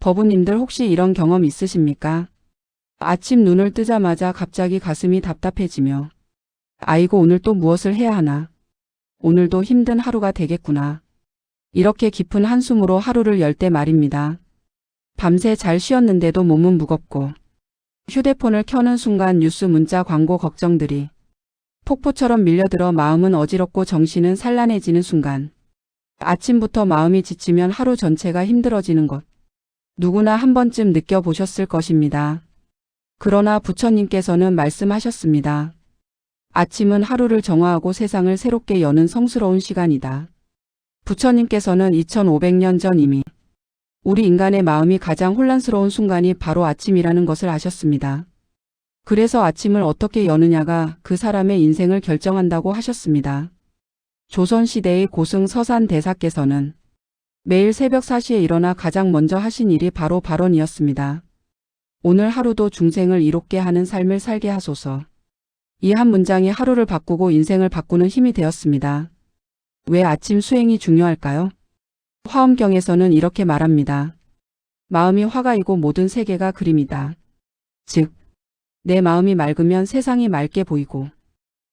법우님들 혹시 이런 경험 있으십니까? 아침 눈을 뜨자마자 갑자기 가슴이 답답해지며 아이고 오늘 또 무엇을 해야 하나? 오늘도 힘든 하루가 되겠구나. 이렇게 깊은 한숨으로 하루를 열 때 말입니다. 밤새 잘 쉬었는데도 몸은 무겁고 휴대폰을 켜는 순간 뉴스 문자 광고 걱정들이 폭포처럼 밀려들어 마음은 어지럽고 정신은 산란해지는 순간 아침부터 마음이 지치면 하루 전체가 힘들어지는 것. 누구나 한 번쯤 느껴보셨을 것입니다. 그러나 부처님께서는 말씀하셨습니다. 아침은 하루를 정화하고 세상을 새롭게 여는 성스러운 시간이다. 부처님께서는 2500년 전 이미 우리 인간의 마음이 가장 혼란스러운 순간이 바로 아침이라는 것을 아셨습니다. 그래서 아침을 어떻게 여느냐가 그 사람의 인생을 결정한다고 하셨습니다. 조선시대의 고승 서산대사께서는 매일 새벽 4시에 일어나 가장 먼저 하신 일이 바로 발언이었습니다. 오늘 하루도 중생을 이롭게 하는 삶을 살게 하소서. 이 한 문장이 하루를 바꾸고 인생을 바꾸는 힘이 되었습니다. 왜 아침 수행이 중요할까요? 화엄경에서는 이렇게 말합니다. 마음이 화가이고 모든 세계가 그림이다. 즉, 내 마음이 맑으면 세상이 맑게 보이고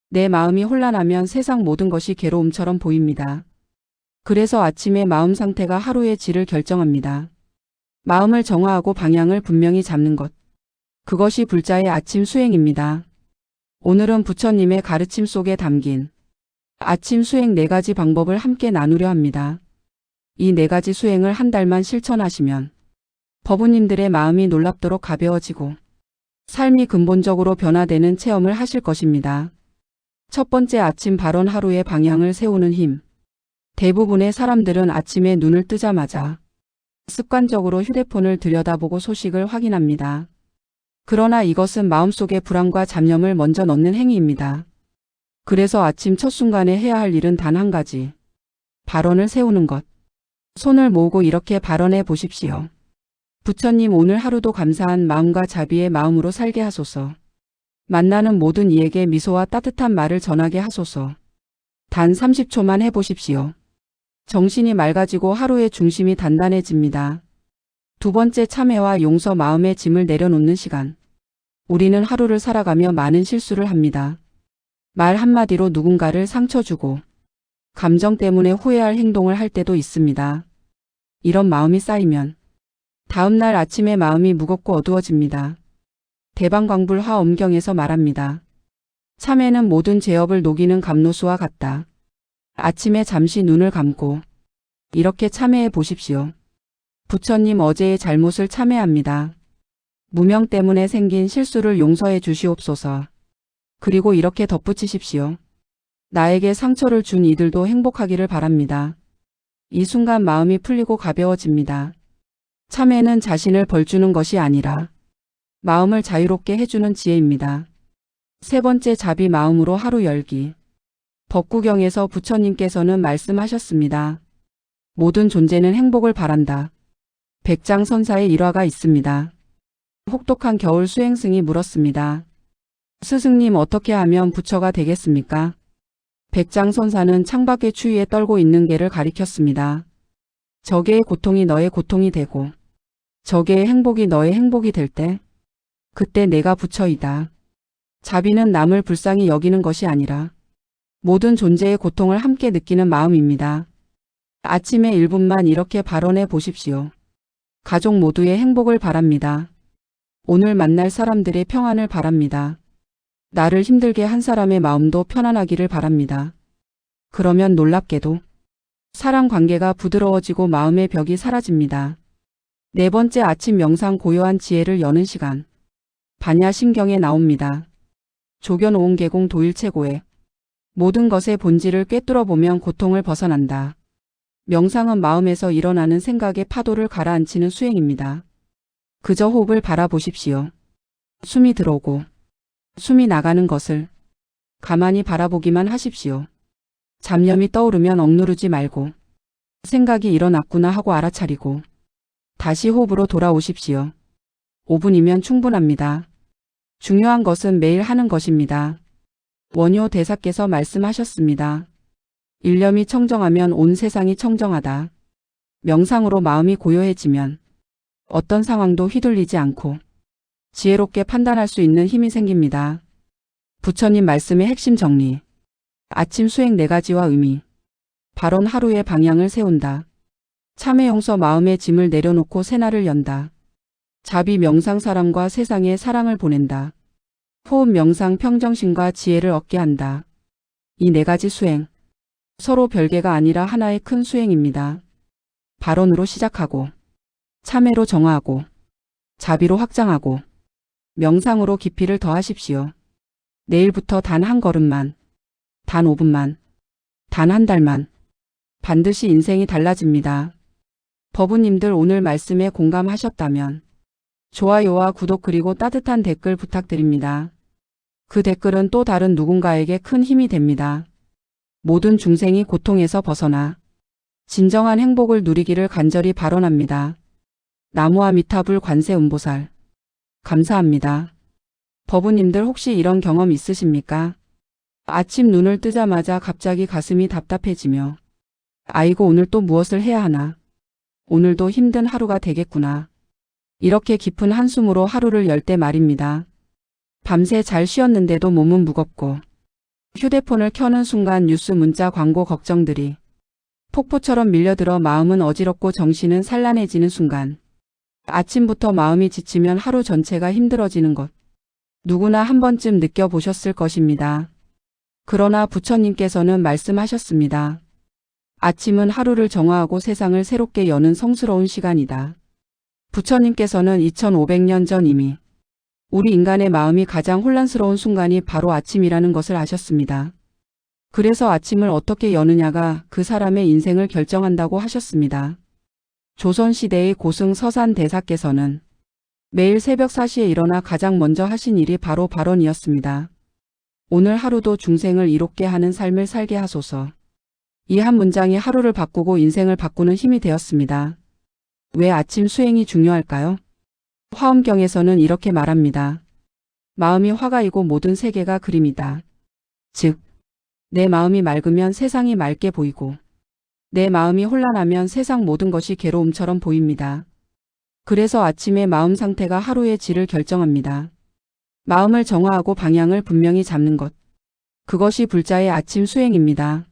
내 마음이 혼란하면 세상 모든 것이 괴로움처럼 보입니다. 그래서 아침의 마음 상태가 하루의 질을 결정합니다. 마음을 정화하고 방향을 분명히 잡는 것. 그것이 불자의 아침 수행입니다. 오늘은 부처님의 가르침 속에 담긴 아침 수행 4가지 방법을 함께 나누려 합니다. 이 4가지 수행을 한 달만 실천하시면 법우님들의 마음이 놀랍도록 가벼워지고 삶이 근본적으로 변화되는 체험을 하실 것입니다. 첫 번째, 아침 발언. 하루의 방향을 세우는 힘. 대부분의 사람들은 아침에 눈을 뜨자마자 습관적으로 휴대폰을 들여다보고 소식을 확인합니다. 그러나 이것은 마음속에 불안과 잡념을 먼저 넣는 행위입니다. 그래서 아침 첫 순간에 해야 할 일은 단 한 가지. 발언을 세우는 것. 손을 모으고 이렇게 발언해 보십시오. 부처님, 오늘 하루도 감사한 마음과 자비의 마음으로 살게 하소서. 만나는 모든 이에게 미소와 따뜻한 말을 전하게 하소서. 단 30초만 해보십시오. 정신이 맑아지고 하루의 중심이 단단해집니다. 두 번째, 참회와 용서. 마음의 짐을 내려놓는 시간. 우리는 하루를 살아가며 많은 실수를 합니다. 말 한마디로 누군가를 상처 주고 감정 때문에 후회할 행동을 할 때도 있습니다. 이런 마음이 쌓이면 다음날 아침에 마음이 무겁고 어두워집니다. 대방광불 화엄경에서 말합니다. 참회는 모든 죄업을 녹이는 감로수와 같다. 아침에 잠시 눈을 감고 이렇게 참회해 보십시오. 부처님, 어제의 잘못을 참회합니다. 무명 때문에 생긴 실수를 용서해 주시옵소서. 그리고 이렇게 덧붙이십시오. 나에게 상처를 준 이들도 행복하기를 바랍니다. 이 순간 마음이 풀리고 가벼워집니다. 참회는 자신을 벌주는 것이 아니라 마음을 자유롭게 해주는 지혜입니다. 세 번째, 자비. 마음으로 하루 열기. 법구경에서 부처님께서는 말씀하셨습니다. 모든 존재는 행복을 바란다. 백장선사의 일화가 있습니다. 혹독한 겨울 수행승이 물었습니다. 스승님, 어떻게 하면 부처가 되겠습니까? 백장선사는 창밖의 추위에 떨고 있는 개를 가리켰습니다. 저 개의 고통이 너의 고통이 되고 저 개의 행복이 너의 행복이 될 때 그때 내가 부처이다. 자비는 남을 불쌍히 여기는 것이 아니라 모든 존재의 고통을 함께 느끼는 마음입니다. 아침에 1분만 이렇게 발언해 보십시오. 가족 모두의 행복을 바랍니다. 오늘 만날 사람들의 평안을 바랍니다. 나를 힘들게 한 사람의 마음도 편안하기를 바랍니다. 그러면 놀랍게도 사람 관계가 부드러워지고 마음의 벽이 사라집니다. 네 번째, 아침 명상. 고요한 지혜를 여는 시간. 반야심경에 나옵니다. 조견오응계공 도일체고에 모든 것의 본질을 꿰뚫어 보면 고통을 벗어난다. 명상은 마음에서 일어나는 생각의 파도를 가라앉히는 수행입니다. 그저 호흡을 바라보십시오. 숨이 들어오고 숨이 나가는 것을 가만히 바라보기만 하십시오. 잡념이 떠오르면 억누르지 말고 생각이 일어났구나 하고 알아차리고 다시 호흡으로 돌아오십시오. 5분이면 충분합니다. 중요한 것은 매일 하는 것입니다. 원효 대사께서 말씀하셨습니다. 일념이 청정하면 온 세상이 청정하다. 명상으로 마음이 고요해지면 어떤 상황도 휘둘리지 않고 지혜롭게 판단할 수 있는 힘이 생깁니다. 부처님 말씀의 핵심 정리. 아침 수행 4가지와 의미. 발언 하루의 방향을 세운다. 참회 용서 마음의 짐을 내려놓고 새날을 연다. 자비 명상 사람과 세상에 사랑을 보낸다. 호흡 명상 평정심과 지혜를 얻게 한다. 이 4가지 수행. 서로 별개가 아니라 하나의 큰 수행입니다. 발언으로 시작하고, 참회로 정화하고, 자비로 확장하고, 명상으로 깊이를 더하십시오. 내일부터 단 한 걸음만, 단 5분만, 단 한 달만, 반드시 인생이 달라집니다. 법우님들 오늘 말씀에 공감하셨다면 좋아요와 구독 그리고 따뜻한 댓글 부탁드립니다. 그 댓글은 또 다른 누군가에게 큰 힘이 됩니다. 모든 중생이 고통에서 벗어나 진정한 행복을 누리기를 간절히 발언합니다. 나무아미타불 관세음보살. 감사합니다. 법우님들 혹시 이런 경험 있으십니까? 아침 눈을 뜨자마자 갑자기 가슴이 답답해지며 아이고 오늘 또 무엇을 해야 하나? 오늘도 힘든 하루가 되겠구나. 이렇게 깊은 한숨으로 하루를 열 때 말입니다. 밤새 잘 쉬었는데도 몸은 무겁고 휴대폰을 켜는 순간 뉴스 문자 광고 걱정들이 폭포처럼 밀려들어 마음은 어지럽고 정신은 산란해지는 순간 아침부터 마음이 지치면 하루 전체가 힘들어지는 것. 누구나 한 번쯤 느껴보셨을 것입니다. 그러나 부처님께서는 말씀하셨습니다. 아침은 하루를 정화하고 세상을 새롭게 여는 성스러운 시간이다. 부처님께서는 2500년 전 이미 우리 인간의 마음이 가장 혼란스러운 순간이 바로 아침이라는 것을 아셨습니다. 그래서 아침을 어떻게 여느냐가 그 사람의 인생을 결정한다고 하셨습니다. 조선시대의 고승 서산대사께서는 매일 새벽 4시에 일어나 가장 먼저 하신 일이 바로 발언이었습니다. 오늘 하루도 중생을 이롭게 하는 삶을 살게 하소서. 이 한 문장이 하루를 바꾸고 인생을 바꾸는 힘이 되었습니다. 왜 아침 수행이 중요할까요? 화엄경에서는 이렇게 말합니다. 마음이 화가이고 모든 세계가 그림이다. 즉, 내 마음이 맑으면 세상이 맑게 보이고 내 마음이 혼란하면 세상 모든 것이 괴로움처럼 보입니다. 그래서 아침의 마음 상태가 하루의 질을 결정합니다. 마음을 정화하고 방향을 분명히 잡는 것. 그것이 불자의 아침 수행입니다.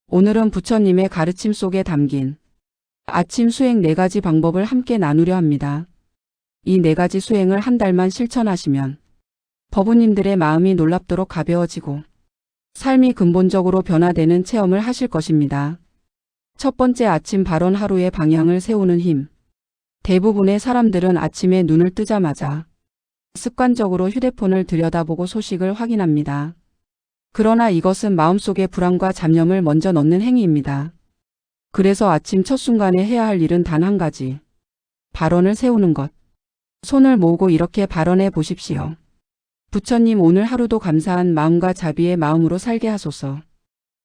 오늘은 부처님의 가르침 속에 담긴 아침 수행 4가지 방법을 함께 나누려 합니다. 이 4가지 수행을 한 달만 실천하시면 법우님들의 마음이 놀랍도록 가벼워지고 삶이 근본적으로 변화되는 체험을 하실 것입니다. 첫 번째 아침 발언 하루의 방향을 세우는 힘. 대부분의 사람들은 아침에 눈을 뜨자마자 습관적으로 휴대폰을 들여다보고 소식을 확인합니다. 그러나 이것은 마음속에 불안과 잡념을 먼저 넣는 행위입니다. 그래서 아침 첫 순간에 해야 할 일은 단 한 가지. 발언을 세우는 것. 손을 모으고 이렇게 발언해 보십시오. 부처님 오늘 하루도 감사한 마음과 자비의 마음으로 살게 하소서.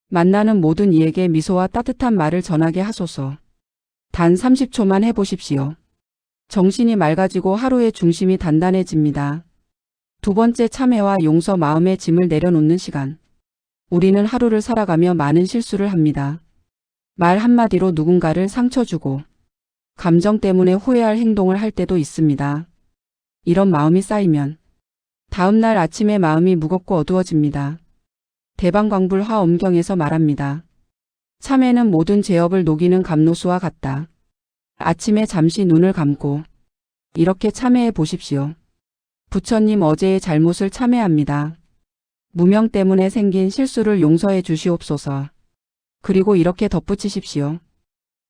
만나는 모든 이에게 미소와 따뜻한 말을 전하게 하소서. 단 30초만 해보십시오. 정신이 맑아지고 하루의 중심이 단단해집니다. 두 번째 참회와 용서 마음의 짐을 내려놓는 시간. 우리는 하루를 살아가며 많은 실수를 합니다. 말 한마디로 누군가를 상처 주고 감정 때문에 후회할 행동을 할 때도 있습니다. 이런 마음이 쌓이면 다음날 아침에 마음이 무겁고 어두워집니다. 대방광불 화엄경에서 말합니다. 참회는 모든 죄업을 녹이는 감로수와 같다. 아침에 잠시 눈을 감고 이렇게 참회해 보십시오. 부처님 어제의 잘못을 참회합니다. 무명 때문에 생긴 실수를 용서해 주시옵소서. 그리고 이렇게 덧붙이십시오.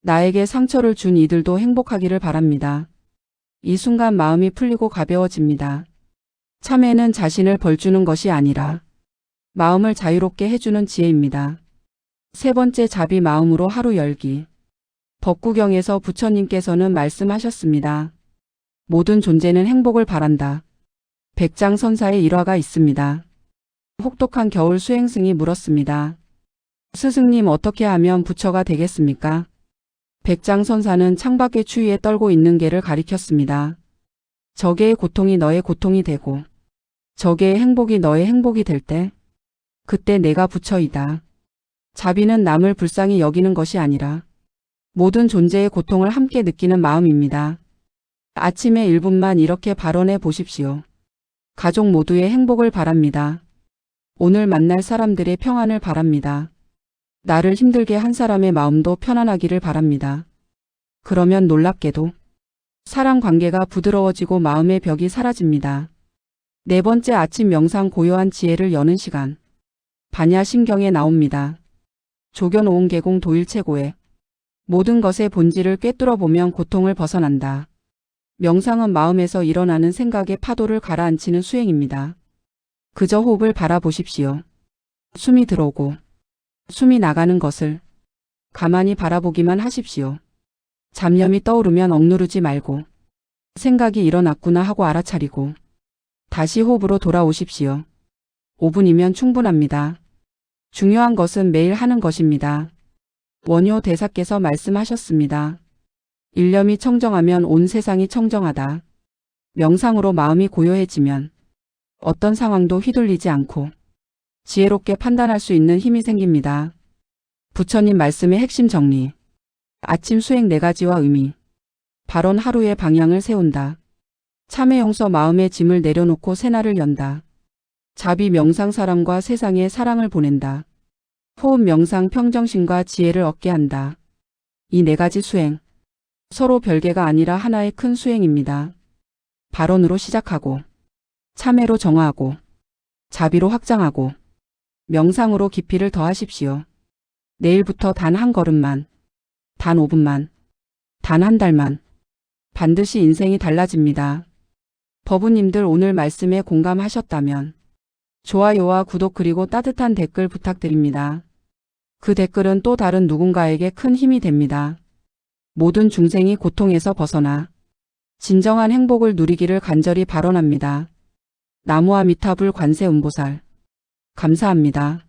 나에게 상처를 준 이들도 행복하기를 바랍니다. 이 순간 마음이 풀리고 가벼워집니다. 참회는 자신을 벌주는 것이 아니라 마음을 자유롭게 해주는 지혜입니다. 세 번째 자비 마음으로 하루 열기. 법구경에서 부처님께서는 말씀하셨습니다. 모든 존재는 행복을 바란다. 백장선사의 일화가 있습니다. 혹독한 겨울 수행승이 물었습니다. 스승님 어떻게 하면 부처가 되겠습니까? 백장선사는 창밖의 추위에 떨고 있는 개를 가리켰습니다. 저 개의 고통이 너의 고통이 되고 저 개의 행복이 너의 행복이 될 때 그때 내가 부처이다. 자비는 남을 불쌍히 여기는 것이 아니라 모든 존재의 고통을 함께 느끼는 마음입니다. 아침에 1분만 이렇게 발언해 보십시오. 가족 모두의 행복을 바랍니다. 오늘 만날 사람들의 평안을 바랍니다. 나를 힘들게 한 사람의 마음도 편안하기를 바랍니다. 그러면 놀랍게도 사람 관계가 부드러워지고 마음의 벽이 사라집니다. 네 번째, 아침 명상 고요한 지혜를 여는 시간. 반야심경에 나옵니다. 조견오은 계공 도일체고에 모든 것의 본질을 꿰뚫어 보면 고통을 벗어난다. 명상은 마음에서 일어나는 생각의 파도를 가라앉히는 수행입니다. 그저 호흡을 바라보십시오. 숨이 들어오고 숨이 나가는 것을 가만히 바라보기만 하십시오. 잡념이 떠오르면 억누르지 말고 생각이 일어났구나 하고 알아차리고 다시 호흡으로 돌아오십시오. 5분이면 충분합니다. 중요한 것은 매일 하는 것입니다. 원효 대사께서 말씀하셨습니다. 일념이 청정하면 온 세상이 청정하다. 명상으로 마음이 고요해지면 어떤 상황도 휘둘리지 않고 지혜롭게 판단할 수 있는 힘이 생깁니다. 부처님 말씀의 핵심 정리. 아침 수행 4가지와 의미. 발언 하루의 방향을 세운다. 참회 용서 마음의 짐을 내려놓고 새날을 연다. 자비 명상 사람과 세상에 사랑을 보낸다. 호흡 명상 평정심과 지혜를 얻게 한다. 이 4가지 수행. 서로 별개가 아니라 하나의 큰 수행입니다. 발언으로 시작하고 참회로 정화하고 자비로 확장하고 명상으로 깊이를 더하십시오. 내일부터 단 한 걸음만, 단 5분만, 단 한 달만 반드시 인생이 달라집니다. 법우님들 오늘 말씀에 공감하셨다면 좋아요와 구독 그리고 따뜻한 댓글 부탁드립니다. 그 댓글은 또 다른 누군가에게 큰 힘이 됩니다. 모든 중생이 고통에서 벗어나 진정한 행복을 누리기를 간절히 발언합니다. 나무아미타불 관세음보살. 감사합니다.